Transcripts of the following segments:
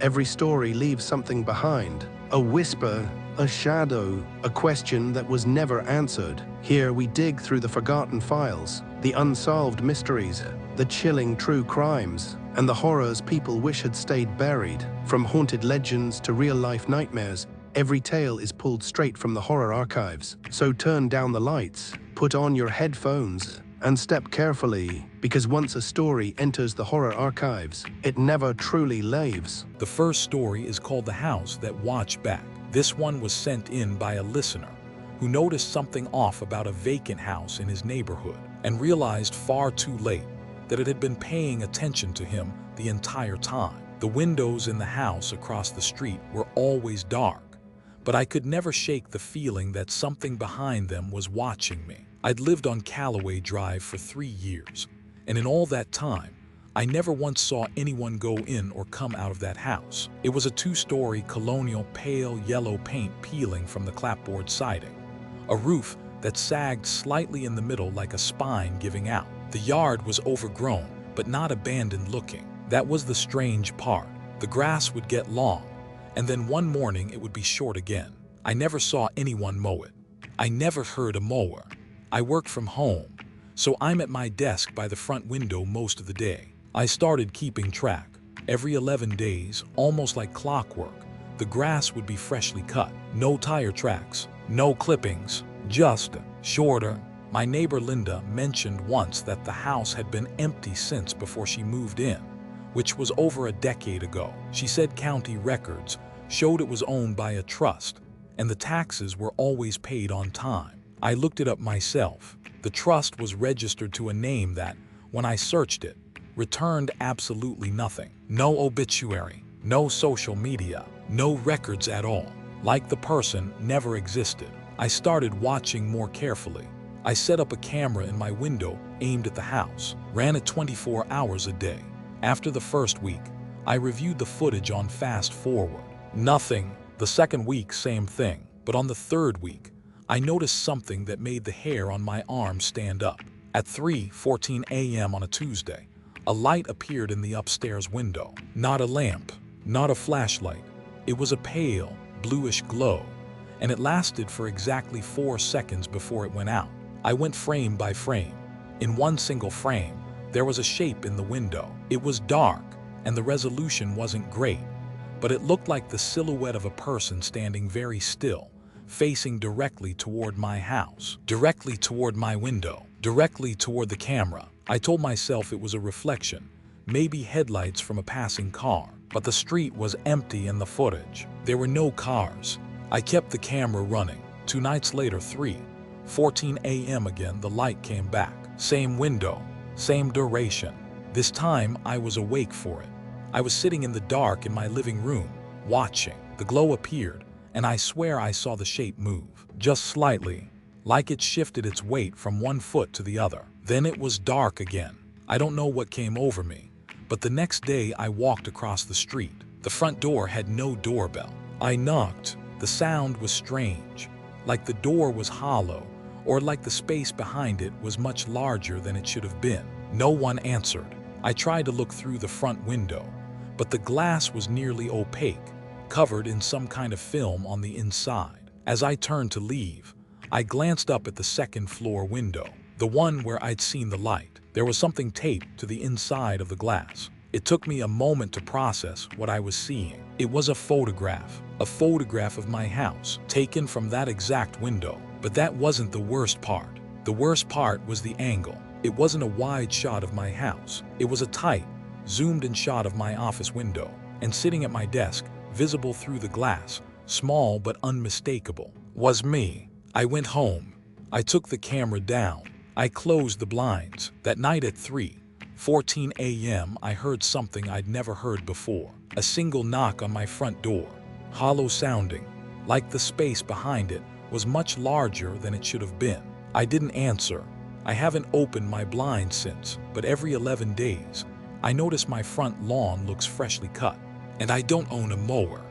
Every story leaves something behind. A whisper, a shadow, a question that was never answered. Here we dig through the forgotten files, the unsolved mysteries, the chilling true crimes, and the horrors people wish had stayed buried. From haunted legends to real-life nightmares, every tale is pulled straight from the horror archives. So turn down the lights, put on your headphones, and step carefully, because once a story enters the horror archives, it never truly leaves. The first story is called The House That Watched Back. This one was sent in by a listener who noticed something off about a vacant house in his neighborhood and realized far too late that it had been paying attention to him the entire time. The windows in the house across the street were always dark, but I could never shake the feeling that something behind them was watching me. I'd lived on Callaway Drive for 3 years, and in all that time, I never once saw anyone go in or come out of that house. It was a 2-story colonial pale yellow paint peeling from the clapboard siding, a roof that sagged slightly in the middle like a spine giving out. The yard was overgrown, but not abandoned looking. That was the strange part. The grass would get long, and then one morning it would be short again. I never saw anyone mow it. I never heard a mower. I work from home, so I'm at my desk by the front window most of the day. I started keeping track. Every 11 days, almost like clockwork, the grass would be freshly cut. No tire tracks, no clippings, just shorter. My neighbor Linda mentioned once that the house had been empty since before she moved in, which was over a decade ago. She said county records showed it was owned by a trust, and the taxes were always paid on time. I looked it up myself. The trust was registered to a name that, when I searched it, returned absolutely nothing. No obituary, no social media, no records at all. Like the person never existed. I started watching more carefully. I set up a camera in my window aimed at the house, ran it 24 hours a day. After the first week, I reviewed the footage on fast forward. Nothing. The second week, same thing. But on the third week, I noticed something that made the hair on my arm stand up. At 3:14 a.m. on a Tuesday, a light appeared in the upstairs window. Not a lamp, not a flashlight. It was a pale, bluish glow, and it lasted for exactly 4 seconds before it went out. I went frame by frame. In one single frame, there was a shape in the window. It was dark, and the resolution wasn't great, but it looked like the silhouette of a person standing very still, facing directly toward my house, directly toward my window, directly toward the camera. I told myself it was a reflection, maybe headlights from a passing car, but the street was empty in the footage. There were no cars. I kept the camera running. 2 nights later, 3:14 a.m. again, the light came back. Same window, same duration. This time, I was awake for it. I was sitting in the dark in my living room, watching. The glow appeared, and I swear I saw the shape move, just slightly, like it shifted its weight from one foot to the other. Then it was dark again. I don't know what came over me, but the next day I walked across the street. The front door had no doorbell. I knocked. The sound was strange, like the door was hollow, or like the space behind it was much larger than it should have been. No one answered. I tried to look through the front window, but the glass was nearly opaque, covered in some kind of film on the inside. As I turned to leave, I glanced up at the second floor window, the one where I'd seen the light. There was something taped to the inside of the glass. It took me a moment to process what I was seeing. It was a photograph of my house, taken from that exact window. But that wasn't the worst part. The worst part was the angle. It wasn't a wide shot of my house. It was a tight, zoomed-in shot of my office window, and sitting at my desk, visible through the glass, small but unmistakable, was me. I went home. I took the camera down. I closed the blinds. That night at 3:14 a.m. I heard something I'd never heard before. A single knock on my front door, hollow sounding, like the space behind it was much larger than it should have been. I didn't answer. I haven't opened my blinds since, but every 11 days, I notice my front lawn looks freshly cut, and I don't own a mower.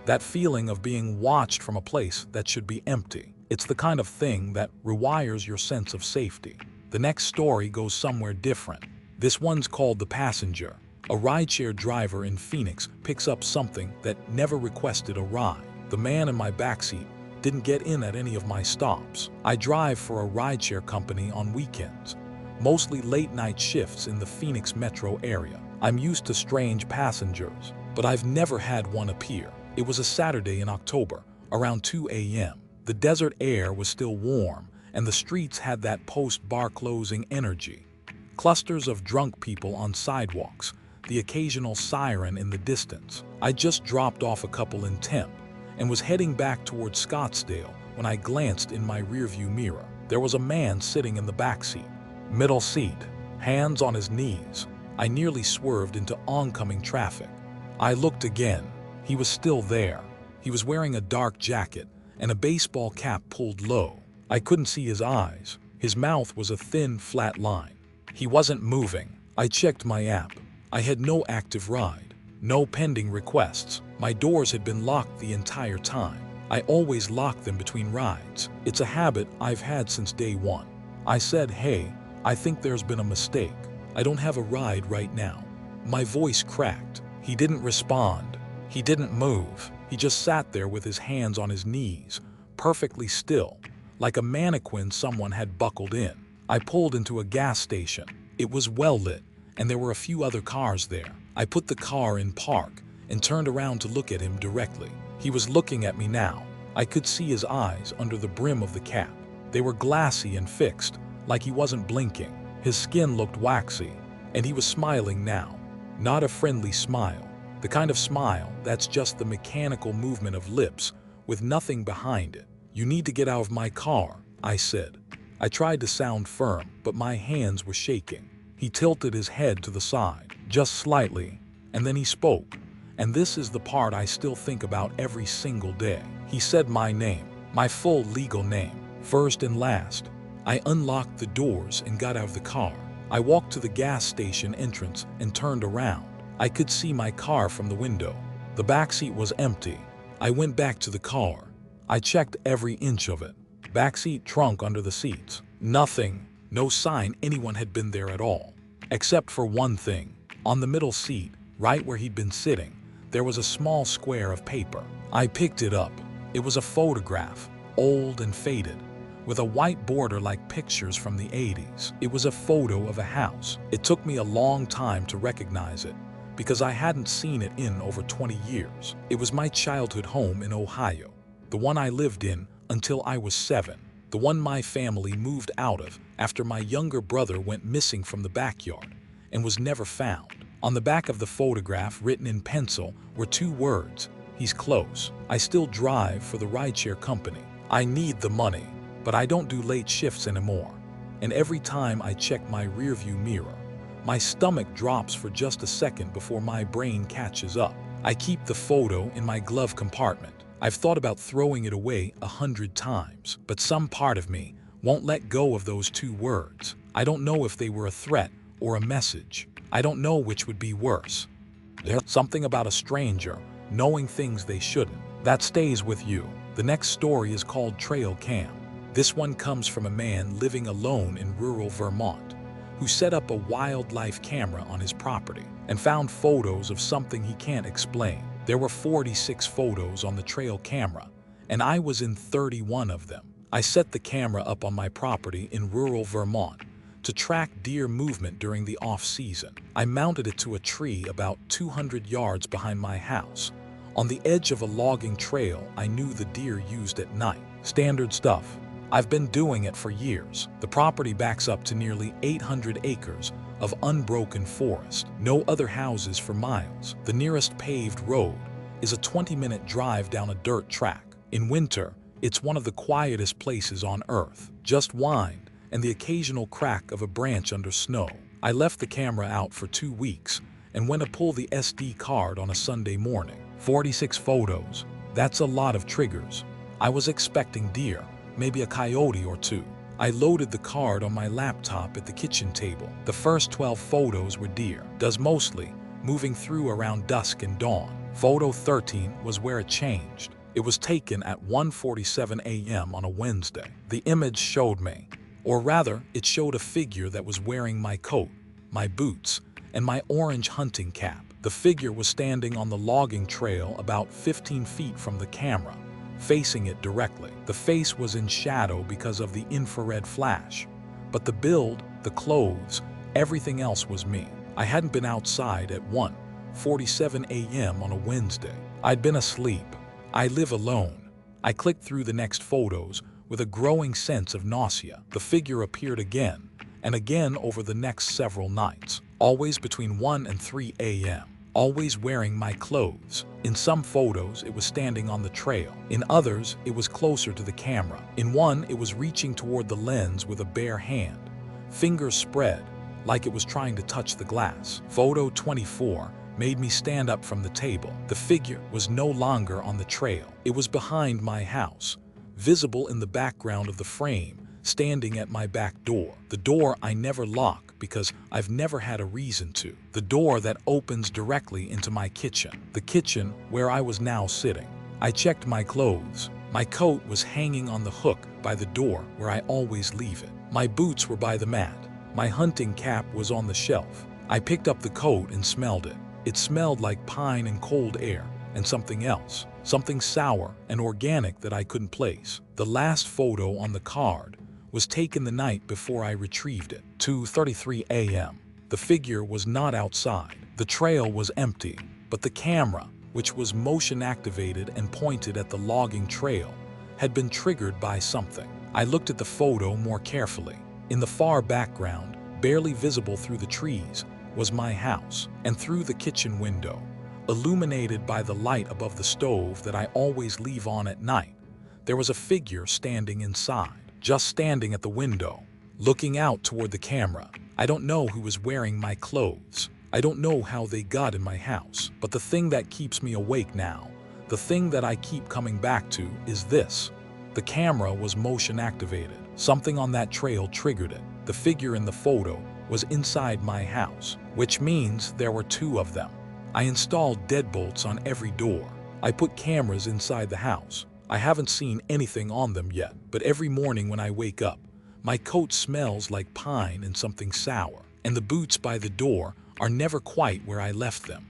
That feeling of being watched from a place that should be empty, it's the kind of thing that rewires your sense of safety. The next story goes somewhere different. This one's called The Passenger. A rideshare driver in Phoenix picks up something that never requested a ride. The man in my backseat didn't get in at any of my stops. I drive for a rideshare company on weekends, mostly late-night shifts in the Phoenix metro area. I'm used to strange passengers, but I've never had one appear. It was a Saturday in October, around 2 a.m. The desert air was still warm, and the streets had that post-bar closing energy. Clusters of drunk people on sidewalks, the occasional siren in the distance. I just dropped off a couple in Temp and was heading back toward Scottsdale when I glanced in my rearview mirror. There was a man sitting in the back seat, middle seat, hands on his knees. I nearly swerved into oncoming traffic. I looked again. He was still there. He was wearing a dark jacket and a baseball cap pulled low. I couldn't see his eyes. His mouth was a thin, flat line. He wasn't moving. I checked my app. I had no active ride, no pending requests. My doors had been locked the entire time. I always lock them between rides. It's a habit I've had since day one. I said, "Hey, I think there's been a mistake. I don't have a ride right now." My voice cracked. He didn't respond. He didn't move. He just sat there with his hands on his knees, perfectly still, like a mannequin someone had buckled in. I pulled into a gas station. It was well lit, and there were a few other cars there. I put the car in park and turned around to look at him directly. He was looking at me now. I could see his eyes under the brim of the cap. They were glassy and fixed, like he wasn't blinking. His skin looked waxy, and he was smiling now. Not a friendly smile, the kind of smile that's just the mechanical movement of lips with nothing behind it. "You need to get out of my car," I said. I tried to sound firm, but my hands were shaking. He tilted his head to the side, just slightly, and then he spoke. And this is the part I still think about every single day. He said my name, my full legal name, first and last. I unlocked the doors and got out of the car. I walked to the gas station entrance and turned around. I could see my car from the window. The backseat was empty. I went back to the car. I checked every inch of it. Backseat, trunk under the seats. Nothing. No sign anyone had been there at all. Except for one thing. On the middle seat, right where he'd been sitting, there was a small square of paper. I picked it up. It was a photograph, old and faded, with a white border like pictures from the 80s. It was a photo of a house. It took me a long time to recognize it, because I hadn't seen it in over 20 years. It was my childhood home in Ohio, the one I lived in until I was 7, the one my family moved out of after my younger brother went missing from the backyard and was never found. On the back of the photograph, written in pencil, were 2 words: "He's close." I still drive for the rideshare company. I need the money, but I don't do late shifts anymore. And every time I check my rearview mirror, my stomach drops for just a second before my brain catches up. I keep the photo in my glove compartment. I've thought about throwing it away 100 times, but some part of me won't let go of those 2 words. I don't know if they were a threat or a message. I don't know which would be worse. There's something about a stranger knowing things they shouldn't that stays with you. The next story is called Trail Cam. This one comes from a man living alone in rural Vermont who set up a wildlife camera on his property and found photos of something he can't explain. There were 46 photos on the trail camera, and I was in 31 of them. I set the camera up on my property in rural Vermont to track deer movement during the off-season. I mounted it to a tree about 200 yards behind my house, on the edge of a logging trail I knew the deer used at night. Standard stuff. I've been doing it for years. The property backs up to nearly 800 acres of unbroken forest. No other houses for miles. The nearest paved road is a 20-minute drive down a dirt track. In winter, it's one of the quietest places on earth. Just wind and the occasional crack of a branch under snow. I left the camera out for 2 weeks and went to pull the SD card on a Sunday morning. 46 photos. That's a lot of triggers. I was expecting deer, maybe a coyote or 2. I loaded the card on my laptop at the kitchen table. The first 12 photos were deer, mostly moving through around dusk and dawn. Photo 13 was where it changed. It was taken at 1:47 a.m. on a Wednesday. The image showed me, or rather, it showed a figure that was wearing my coat, my boots, and my orange hunting cap. The figure was standing on the logging trail about 15 feet from the camera, facing it directly. The face was in shadow because of the infrared flash, but the build, the clothes, everything else was me. I hadn't been outside at 1:47 a.m. on a Wednesday. I'd been asleep. I live alone. I clicked through the next photos with a growing sense of nausea. The figure appeared again and again over the next several nights, always between 1 and 3 a.m., always wearing my clothes. In some photos, it was standing on the trail. In others, it was closer to the camera. In one, it was reaching toward the lens with a bare hand, fingers spread, like it was trying to touch the glass. Photo 24 made me stand up from the table. The figure was no longer on the trail. It was behind my house, visible in the background of the frame, standing at my back door. The door I never lock because I've never had a reason to. The door that opens directly into my kitchen. The kitchen where I was now sitting. I checked my clothes. My coat was hanging on the hook by the door where I always leave it. My boots were by the mat. My hunting cap was on the shelf. I picked up the coat and smelled it. It smelled like pine and cold air and something else, something sour and organic that I couldn't place. The last photo on the card was taken the night before I retrieved it, 2:33 a.m. The figure was not outside. The trail was empty, but the camera, which was motion activated and pointed at the logging trail, had been triggered by something. I looked at the photo more carefully. In the far background, barely visible through the trees, was my house, and through the kitchen window, illuminated by the light above the stove that I always leave on at night, there was a figure standing inside, just standing at the window, looking out toward the camera. I don't know who was wearing my clothes. I don't know how they got in my house, but the thing that keeps me awake now, the thing that I keep coming back to, is this. The camera was motion activated. Something on that trail triggered it. The figure in the photo was inside my house, which means there were two of them. I installed deadbolts on every door. I put cameras inside the house. I haven't seen anything on them yet, but every morning when I wake up, my coat smells like pine and something sour, and the boots by the door are never quite where I left them.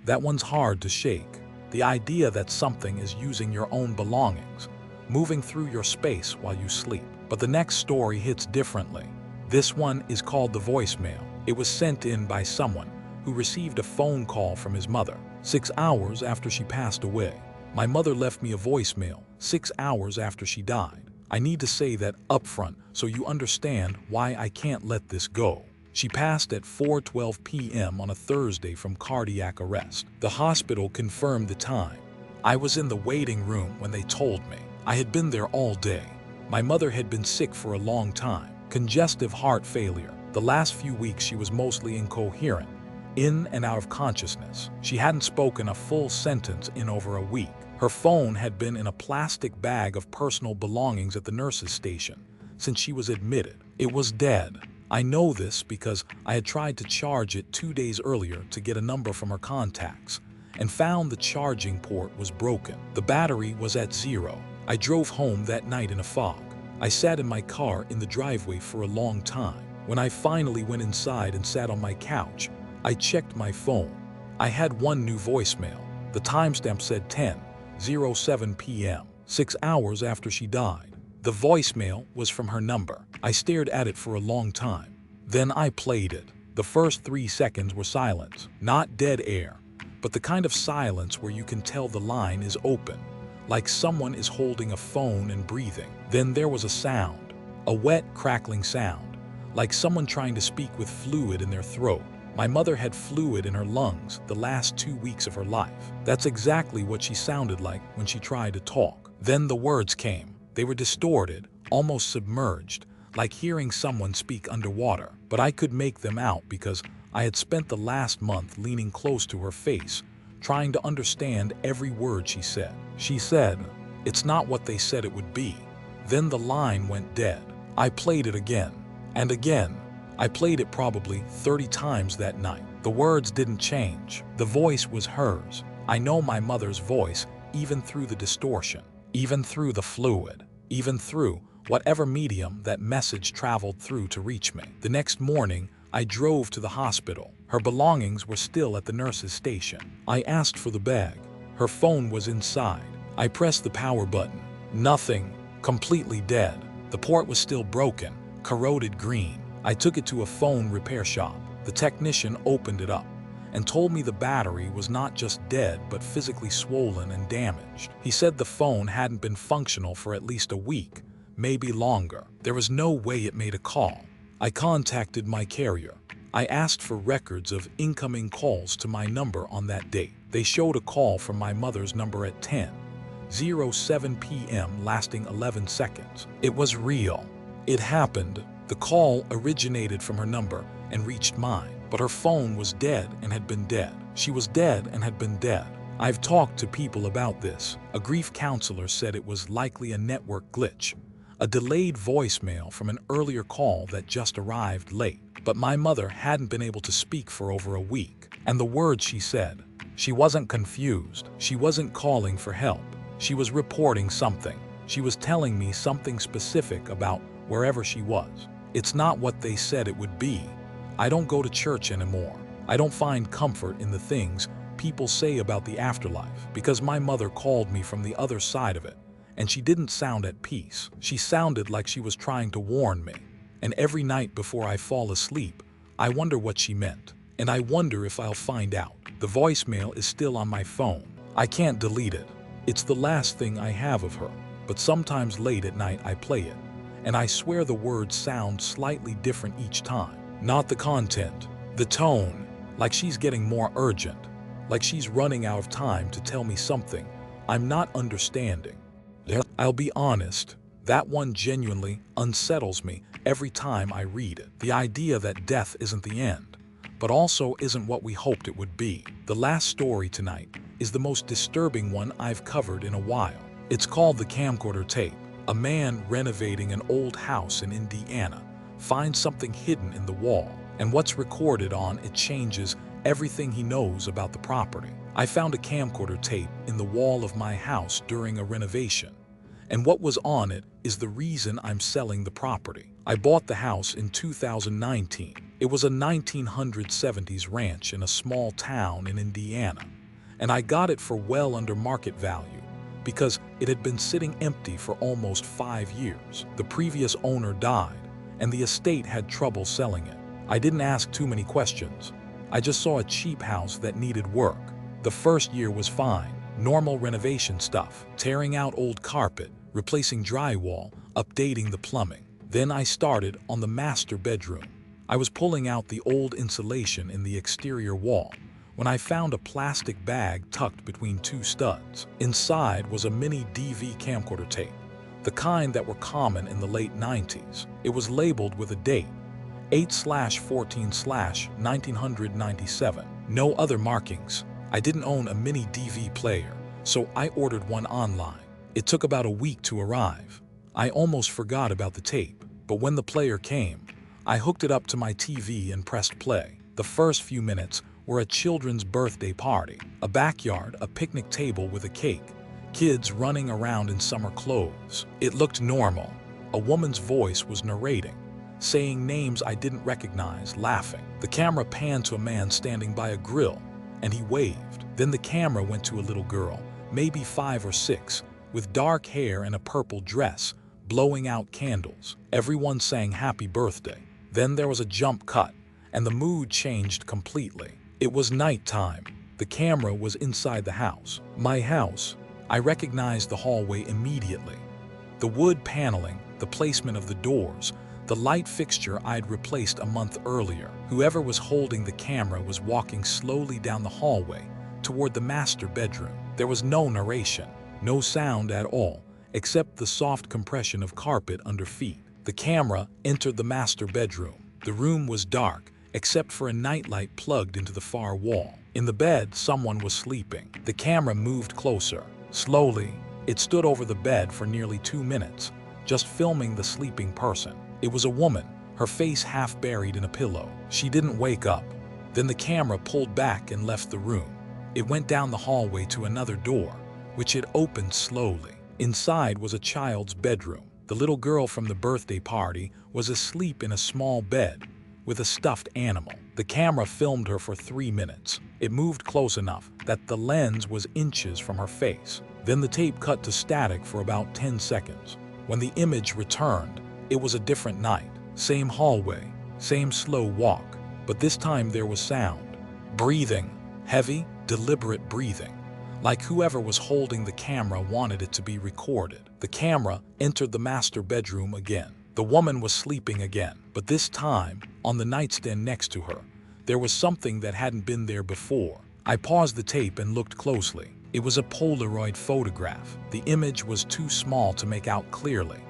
That one's hard to shake. The idea that something is using your own belongings, moving through your space while you sleep. But the next story hits differently. This one is called the voicemail. It was sent in by someone who received a phone call from his mother 6 hours after she passed away. My mother left me a voicemail 6 hours after she died. I need to say that upfront so you understand why I can't let this go. She passed at 4:12 p.m. on a Thursday from cardiac arrest. The hospital confirmed the time. I was in the waiting room when they told me. I had been there all day. My mother had been sick for a long time, congestive heart failure. The last few weeks she was mostly incoherent, in and out of consciousness. She hadn't spoken a full sentence in over a week. Her phone had been in a plastic bag of personal belongings at the nurse's station since she was admitted. It was dead. I know this because I had tried to charge it 2 days earlier to get a number from her contacts and found the charging port was broken. The battery was at 0. I drove home that night in a fog. I sat in my car in the driveway for a long time. When I finally went inside and sat on my couch, I checked my phone. I had one new voicemail. The timestamp said 10:07 p.m., 6 hours after she died. The voicemail was from her number. I stared at it for a long time. Then I played it. The first 3 seconds were silence, not dead air, but the kind of silence where you can tell the line is open, like someone is holding a phone and breathing. Then there was a sound, a wet, crackling sound, like someone trying to speak with fluid in their throat. My mother had fluid in her lungs the last 2 weeks of her life. That's exactly what she sounded like when she tried to talk. Then the words came. They were distorted, almost submerged, like hearing someone speak underwater. But I could make them out because I had spent the last month leaning close to her face, trying to understand every word she said. She said, "It's not what they said it would be." Then the line went dead. I played it again and again. I played it probably 30 times that night. The words didn't change. The voice was hers. I know my mother's voice even through the distortion, even through the fluid, even through whatever medium that message traveled through to reach me. The next morning, I drove to the hospital. Her belongings were still at the nurse's station. I asked for the bag. Her phone was inside. I pressed the power button. Nothing. Completely dead. The port was still broken, corroded green. I took it to a phone repair shop. The technician opened it up and told me the battery was not just dead but physically swollen and damaged. He said the phone hadn't been functional for at least a week, maybe longer. There was no way it made a call. I contacted my carrier. I asked for records of incoming calls to my number on that date. They showed a call from my mother's number at 10:07 p.m. lasting 11 seconds. It was real. It happened. The call originated from her number and reached mine, but her phone was dead and had been dead. She was dead and had been dead. I've talked to people about this. A grief counselor said it was likely a network glitch, a delayed voicemail from an earlier call that just arrived late. But my mother hadn't been able to speak for over a week, and the words she said, she wasn't confused. She wasn't calling for help. She was reporting something. She was telling me something specific about wherever she was. It's not what they said it would be. I don't go to church anymore. I don't find comfort in the things people say about the afterlife because my mother called me from the other side of it, and she didn't sound at peace. She sounded like she was trying to warn me. And every night before I fall asleep, I wonder what she meant. And I wonder if I'll find out. The voicemail is still on my phone. I can't delete it. It's the last thing I have of her. But sometimes late at night I play it, and I swear the words sound slightly different each time. Not the content, the tone, like she's getting more urgent, like she's running out of time to tell me something I'm not understanding. I'll be honest, that one genuinely unsettles me every time I read it. The idea that death isn't the end, but also isn't what we hoped it would be. The last story tonight is the most disturbing one I've covered in a while. It's called the Camcorder Tape. A man renovating an old house in Indiana finds something hidden in the wall, and what's recorded on it changes everything he knows about the property. I found a camcorder tape in the wall of my house during a renovation, and what was on it is the reason I'm selling the property. I bought the house in 2019. It was a 1970s ranch in a small town in Indiana, and I got it for well under market value because it had been sitting empty for almost 5 years. The previous owner died, and the estate had trouble selling it. I didn't ask too many questions. I just saw a cheap house that needed work. The first year was fine, normal renovation stuff, tearing out old carpet, replacing drywall, updating the plumbing. Then I started on the master bedroom. I was pulling out the old insulation in the exterior wall when I found a plastic bag tucked between two studs. Inside was a mini DV camcorder tape, the kind that were common in the late 90s. It was labeled with a date, 8/14/1997. No other markings. I didn't own a mini DV player, so I ordered one online. It took about a week to arrive. I almost forgot about the tape, but when the player came, I hooked it up to my TV and pressed play. The first few minutes were a children's birthday party, a backyard, a picnic table with a cake, kids running around in summer clothes. It looked normal. A woman's voice was narrating, saying names I didn't recognize, laughing. The camera panned to a man standing by a grill, and he waved. Then the camera went to a little girl, maybe 5 or 6, with dark hair and a purple dress, blowing out candles. Everyone sang happy birthday. Then there was a jump cut, and the mood changed completely. It was nighttime. The camera was inside the house. My house. I recognized the hallway immediately. The wood paneling, the placement of the doors, the light fixture I'd replaced a month earlier. Whoever was holding the camera was walking slowly down the hallway toward the master bedroom. There was no narration, no sound at all, except the soft compression of carpet under feet. The camera entered the master bedroom. The room was dark, except for a nightlight plugged into the far wall. In the bed, someone was sleeping. The camera moved closer. Slowly, it stood over the bed for nearly 2 minutes, just filming the sleeping person. It was a woman, her face half buried in a pillow. She didn't wake up. Then the camera pulled back and left the room. It went down the hallway to another door, which it opened slowly. Inside was a child's bedroom. The little girl from the birthday party was asleep in a small bed, with a stuffed animal. The camera filmed her for 3 minutes. It moved close enough that the lens was inches from her face. Then the tape cut to static for about 10 seconds. When the image returned, it was a different night. Same hallway, same slow walk, but this time there was sound. Breathing, heavy, deliberate breathing. Like whoever was holding the camera wanted it to be recorded. The camera entered the master bedroom again. The woman was sleeping again, but this time, on the nightstand next to her, there was something that hadn't been there before. I paused the tape and looked closely. It was a Polaroid photograph. The image was too small to make out clearly,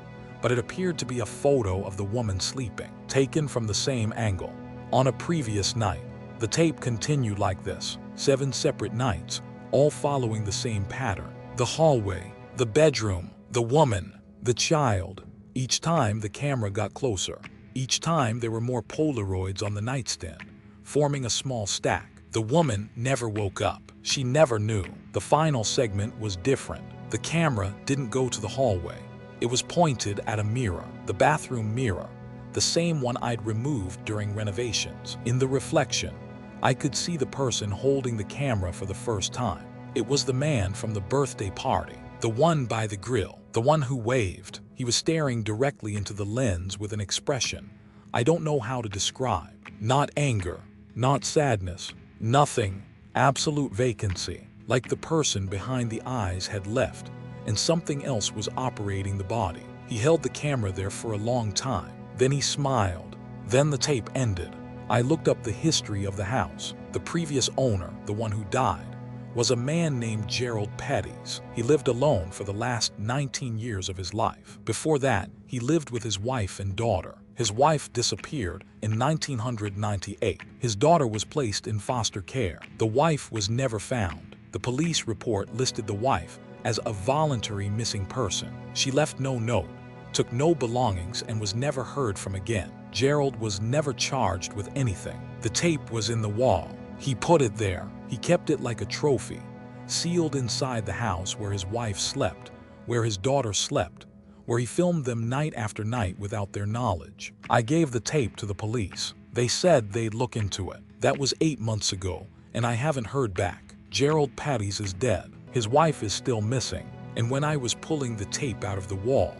but it appeared to be a photo of the woman sleeping, taken from the same angle. On a previous night, the tape continued like this, 7 separate nights, all following the same pattern. The hallway, the bedroom, the woman, the child. Each time the camera got closer. Each time there were more Polaroids on the nightstand, forming a small stack. The woman never woke up. She never knew. The final segment was different. The camera didn't go to the hallway. It was pointed at a mirror, the bathroom mirror, the same one I'd removed during renovations. In the reflection, I could see the person holding the camera for the first time. It was the man from the birthday party, the one by the grill, the one who waved. He was staring directly into the lens with an expression I don't know how to describe. Not anger, not sadness, nothing, absolute vacancy, like the person behind the eyes had left and something else was operating the body. He held the camera there for a long time. Then he smiled. Then the tape ended. I looked up the history of the house. The previous owner, the one who died, was a man named Gerald Petties. He lived alone for the last 19 years of his life. Before that, he lived with his wife and daughter. His wife disappeared in 1998. His daughter was placed in foster care. The wife was never found. The police report listed the wife as a voluntary missing person. She left no note, took no belongings, and was never heard from again. Gerald was never charged with anything. The tape was in the wall. He put it there. He kept it like a trophy, sealed inside the house where his wife slept, where his daughter slept, where he filmed them night after night without their knowledge. I gave the tape to the police. They said they'd look into it. That was 8 months ago, and I haven't heard back. Gerald Petties is dead. His wife is still missing. And when I was pulling the tape out of the wall,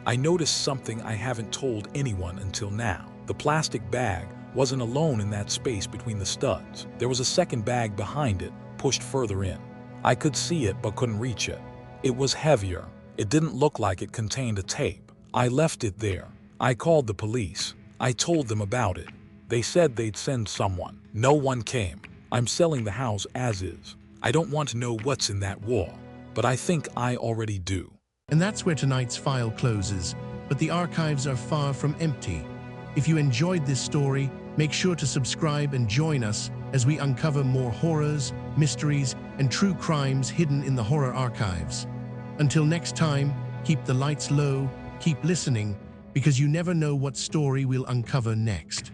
I noticed something I haven't told anyone until now. The plastic bag wasn't alone in that space between the studs. There was a second bag behind it, pushed further in. I could see it but couldn't reach it. It was heavier. It didn't look like it contained a tape. I left it there. I called the police. I told them about it. They said they'd send someone. No one came. I'm selling the house as is. I don't want to know what's in that wall, but I think I already do. And that's where tonight's file closes, but the archives are far from empty. If you enjoyed this story, make sure to subscribe and join us as we uncover more horrors, mysteries, and true crimes hidden in the horror archives. Until next time, keep the lights low, keep listening, because you never know what story we'll uncover next.